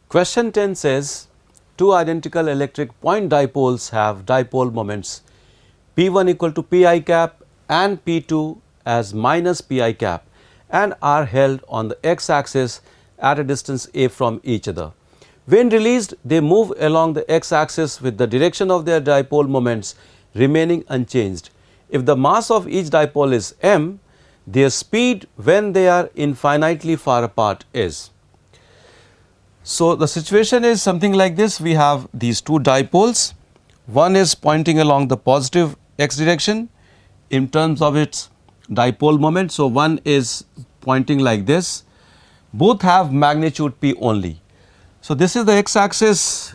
Question 10 says, two identical electric point dipoles have dipole moments P1 equal to Pi cap and P2 as minus Pi cap and are held on the x axis at a distance a from each other. When released, they move along the x axis with the direction of their dipole moments remaining unchanged. If the mass of each dipole is m, their speed when they are infinitely far apart is. So, the situation is something like this. We have these two dipoles. One is pointing along the positive x direction in terms of its dipole moment. So, one is pointing like this. Both have magnitude p only. So, this is the x axis,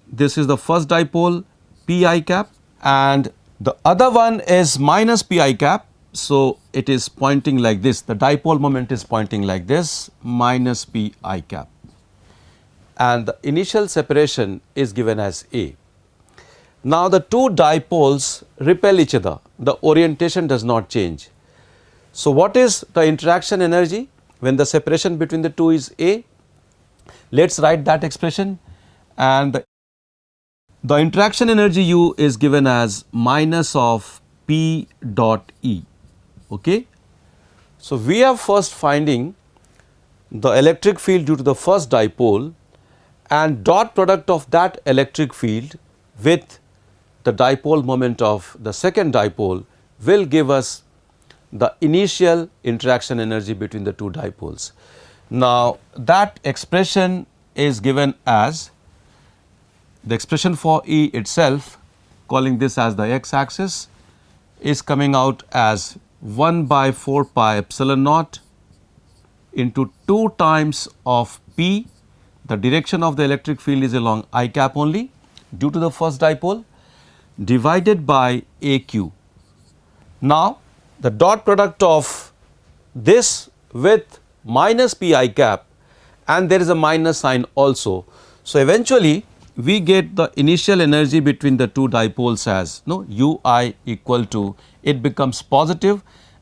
this is the first dipole Pi cap and the other one is minus Pi cap. So, it is pointing like this, the dipole moment is pointing like this, minus Pi cap, and the initial separation is given as A. Now, the two dipoles repel each other, the orientation does not change. So, what is the interaction energy when the separation between the two is A? Let us write that expression, and the interaction energy U is given as minus of P dot E. Okay. So, we are first finding the electric field due to the first dipole and dot product of that electric field with the dipole moment of the second dipole will give us the initial interaction energy between the two dipoles. Now, that expression is given as the expression for E itself, calling this as the x axis, is coming out as 1 by 4 pi epsilon naught into 2 times of P. The direction of the electric field is along I cap only due to the first dipole, divided by AQ. Now, the dot product of this with minus Pi cap and there is a minus sign also. So, eventually we get the initial energy between the two dipoles as Ui equal to, it becomes positive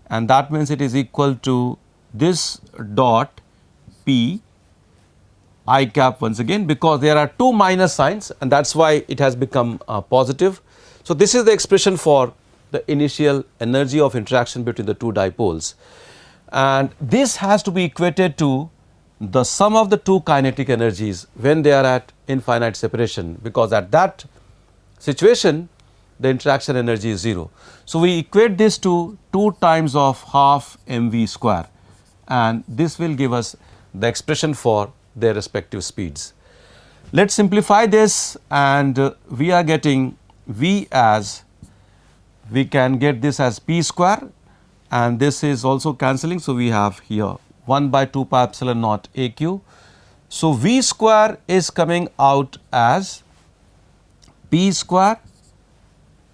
and that means it is equal to this dot P I cap once again, because there are two minus signs and that is why it has become positive. So, this is the expression for the initial energy of interaction between the two dipoles, and this has to be equated to the sum of the two kinetic energies when they are at infinite separation, because at that situation the interaction energy is 0. So, we equate this to 2 times of half mv square and this will give us the expression for their respective speeds. Let us simplify this and we are getting V as, we can get this as p square and this is also cancelling. So, we have here 1 by 2 pi epsilon naught AQ. So, V square is coming out as p square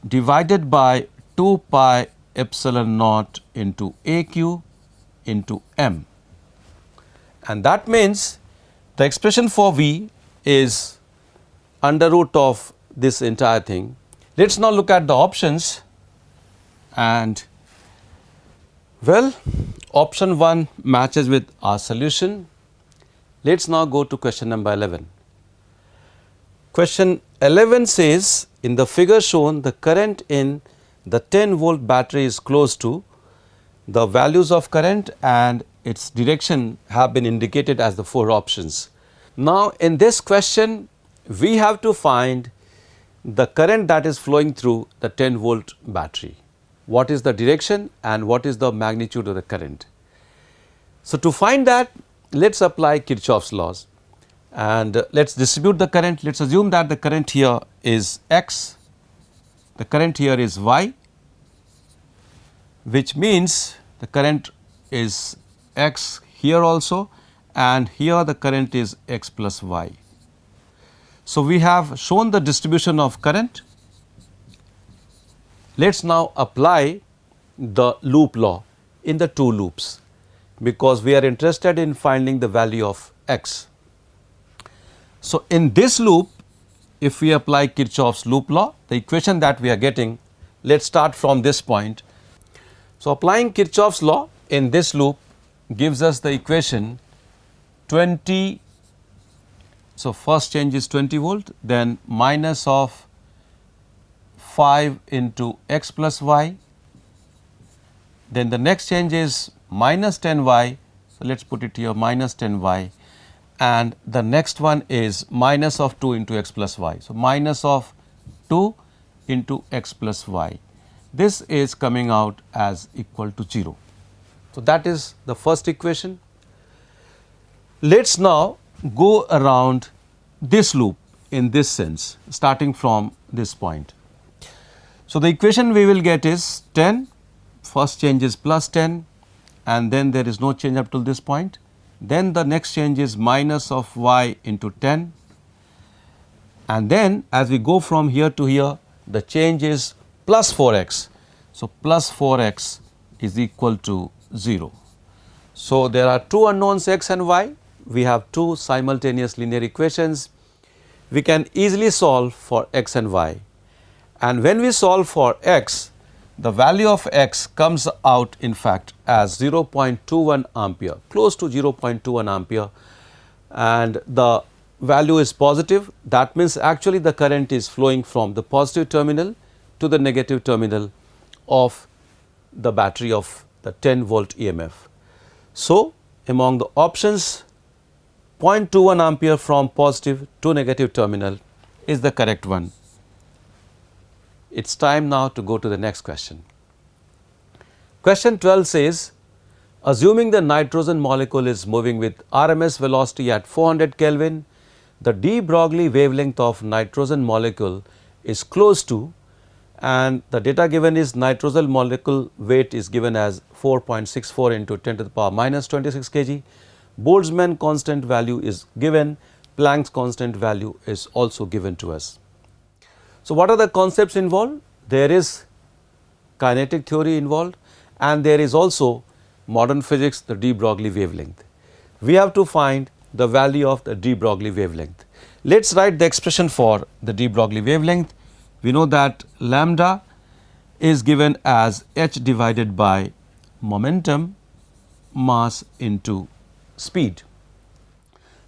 divided by 2 pi epsilon naught into AQ into m, and that means the expression for V is under root of this entire thing. Let us now look at the options, and well, option 1 matches with our solution. Let us now go to question number 11. Question 11 says, in the figure shown, the current in the 10 volt battery is close to, the values of current and its direction have been indicated as the 4 options. Now, in this question we have to find the current that is flowing through the 10 volt battery. What is the direction and what is the magnitude of the current? So, to find that, let us apply Kirchhoff's laws and let us distribute the current. Let us assume that the current here is x, the current here is y, which means the current is x here also and here the current is x plus y. So, we have shown the distribution of current. Let us now apply the loop law in the two loops, because we are interested in finding the value of x. So, in this loop, if we apply Kirchhoff's loop law, the equation that we are getting, let us start from this point. So, applying Kirchhoff's law in this loop gives us the equation 20 So, first change is 20 volt, then minus of 5 into x plus y, then the next change is minus 10y. So, let us put it here minus 10y, and the next one is minus of 2 into x plus y. So, minus of 2 into x plus y. This is coming out as equal to 0. So, that is the first equation. Let us now go around this loop in this sense, starting from this point. So, the equation we will get is 10, first change is plus 10, and then there is no change up till this point. Then the next change is minus of y into 10, and then as we go from here to here, the change is plus 4x. So, plus 4x is equal to 0. So, there are two unknowns x and y. We have two simultaneous linear equations. We can easily solve for x and y, and when we solve for x, the value of x comes out in fact as 0.21 ampere, close to 0.21 ampere, and the value is positive. That means actually the current is flowing from the positive terminal to the negative terminal of the battery of the 10 volt EMF. So, among the options, 0.21 ampere from positive to negative terminal is the correct one. It is time now to go to the next question. Question 12 says, assuming the nitrogen molecule is moving with RMS velocity at 400 Kelvin, the de Broglie wavelength of nitrogen molecule is close to, and the data given is nitrogen molecule weight is given as 4.64 into 10 to the power minus 26 kg. Boltzmann constant value is given, Planck's constant value is also given to us. So, what are the concepts involved? There is kinetic theory involved, and there is also modern physics, the de Broglie wavelength. We have to find the value of the de Broglie wavelength. Let us write the expression for the de Broglie wavelength. We know that lambda is given as h divided by momentum mass into speed.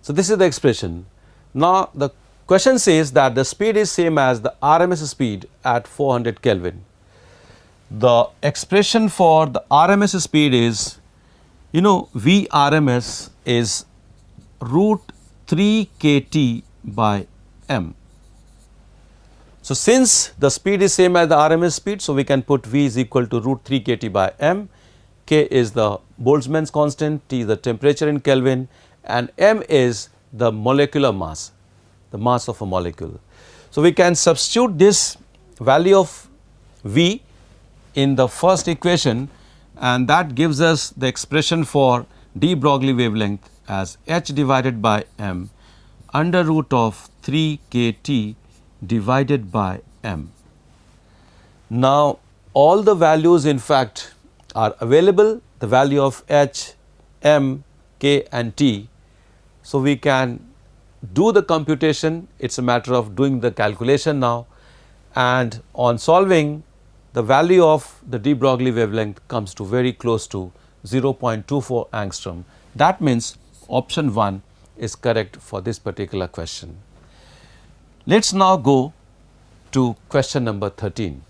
So, this is the expression. Now, the question says that the speed is same as the RMS speed at 400 Kelvin. The expression for the RMS speed is, V RMS is root 3 kT by m. So, since the speed is same as the RMS speed, so we can put V is equal to root 3 kT by m. K is the Boltzmann's constant, T is the temperature in Kelvin, and m is the molecular mass, the mass of a molecule. So, we can substitute this value of V in the first equation, and that gives us the expression for de Broglie wavelength as h divided by m under root of 3 kT divided by m. Now, all the values in fact are available, the value of h, m, k and t. So, we can do the computation, it is a matter of doing the calculation now, and on solving, the value of the de Broglie wavelength comes to very close to 0.24 angstrom. That means option 1 is correct for this particular question. Let us now go to question number 13.